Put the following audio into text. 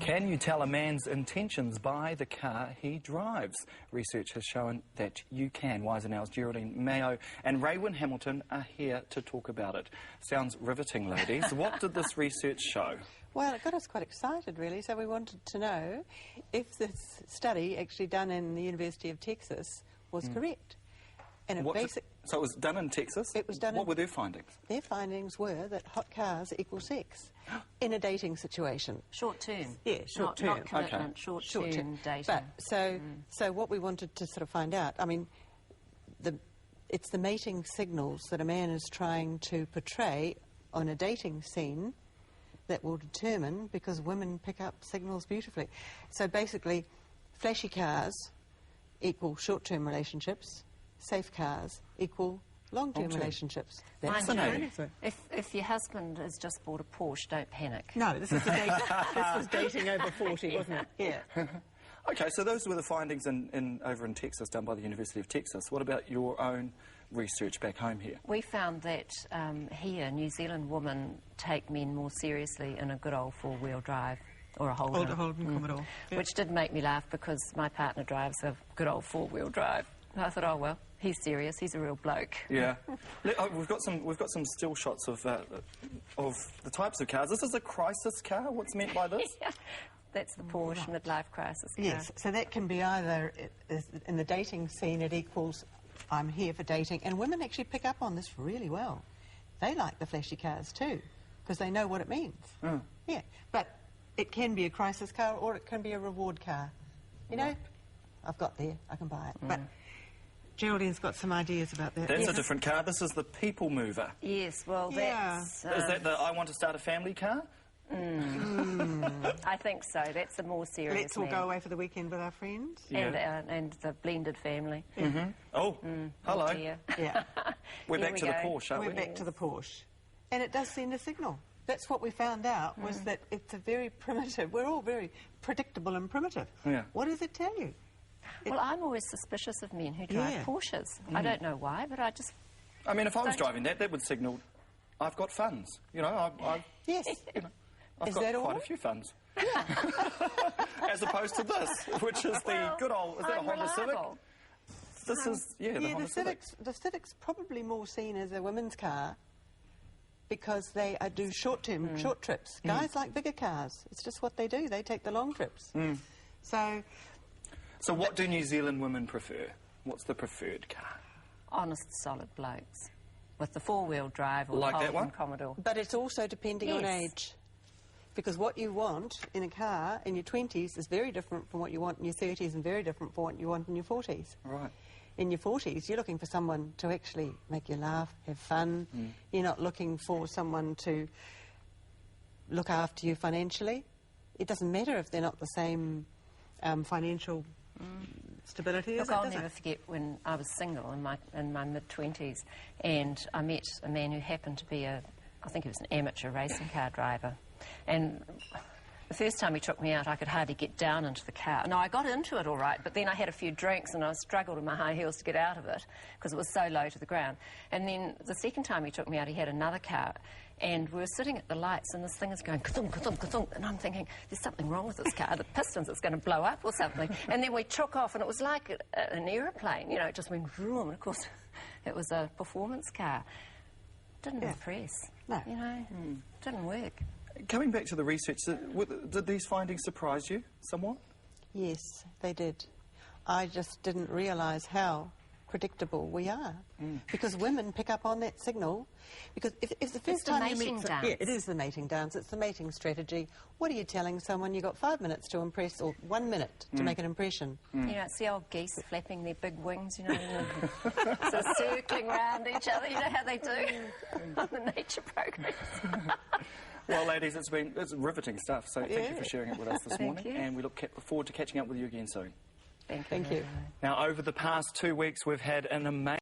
Can you tell a man's intentions by the car he drives? Research has shown that you can. Wisanow's Geraldine and Raewyn Hamilton are here to talk about it. Sounds riveting, ladies. What did this research show? Well, it got us quite excited, really, so we wanted to know if this study, actually done in the University of Texas, was correct. And So it was done in Texas? It was done What were their findings? Their findings were that hot cars equal sex in a dating situation. Short term. Yeah, short term. Not commitment, Okay. short term dating. But, so what we wanted to sort of find out, I mean, it's the mating signals that a man is trying to portray on a dating scene that will determine, because women pick up signals beautifully. So basically, flashy cars equal short-term relationships, safe cars equal long-term relationships. That's fascinating. If your husband has just bought a Porsche, don't panic. No, this was dating over 40, wasn't it? Yeah. Okay, so those were the findings over in Texas, done by the University of Texas. What about your own research back home here? We found that here, New Zealand women take men more seriously in a good old four-wheel drive. Or a Holden. Commodore. Yep. Which did make me laugh because my partner drives a good old four-wheel drive. And I thought, oh well, he's serious. He's a real bloke. Yeah, we've got some still shots of the types of cars. This is a crisis car. What's meant by this? Yeah. That's the Porsche midlife crisis car. Yes, so that can be either in the dating scene. It equals I'm here for dating, and women actually pick up on this really well. They like the flashy cars too because they know what it means. Mm. Yeah, but it can be a crisis car or it can be a reward car. You know, I've got there, I can buy it. But Geraldine's got some ideas about that. That's a different car. This is the people mover. Yes, well, that's... Is that the I want to start a family car? I think so. That's a more serious Let's all go away for the weekend with our friends. Yeah. And the blended family. Oh, hello. Oh dear. Yeah. We're back we to the go. Porsche, aren't we? We're back to the Porsche. And it does send a signal. That's what we found out, was that it's a very primitive... We're all very predictable and primitive. Yeah. What does it tell you? Well, I'm always suspicious of men who drive Porsches. I don't know why, but I just... I mean, if I was driving that would signal I've got funds. You know, Yes. you know, I've Is got that all? quite a few funds. As opposed to this, which is the good old... Is that a Honda Civic? This is, the Honda Civic. The Civic's probably more seen as a women's car because they do short trips. Guys like bigger cars. It's just what they do. They take the long trips. So what do New Zealand women prefer? What's the preferred car? Honest, solid blokes. With the four-wheel drive or Like that Holden one? Commodore. But it's also depending on age. Because what you want in a car in your 20s is very different from what you want in your 30s and very different from what you want in your 40s. Right. In your 40s, you're looking for someone to actually make you laugh, have fun. You're not looking for someone to look after you financially. It doesn't matter if they're not the same financial stability as Look, I'll never forget when I was single in my mid-20s and I met a man who happened to be I think he was an amateur racing car driver. And the first time he took me out, I could hardly get down into the car. No, I got into it all right, but then I had a few drinks and I struggled in my high heels to get out of it because it was so low to the ground. And then the second time he took me out, he had another car, and we were sitting at the lights, and this thing is going ka-thunk, ka-thunk, ka-thunk, and I'm thinking, there's something wrong with this car. The pistons, it's going to blow up or something. And then we took off, and it was like an aeroplane, you know, it just went vroom, and of course it was a performance car. Didn't impress. No. You know, didn't work. Coming back to the research, did these findings surprise you somewhat? Yes, they did. I just didn't realise how predictable we are. Because women pick up on that signal. Because if the first time you meet... Yeah, it is the mating dance. It's the mating strategy. What are you telling someone? You've got 5 minutes to impress, or 1 minute to make an impression. You know, it's the old geese flapping their big wings, you know, sort of circling round each other. You know how they do on the nature programs. Well, ladies, it's riveting stuff, so thank you for sharing it with us this morning. You. And we look forward to catching up with you again soon. Thank you. Thank you. Now, over the past 2 weeks, we've had an amazing...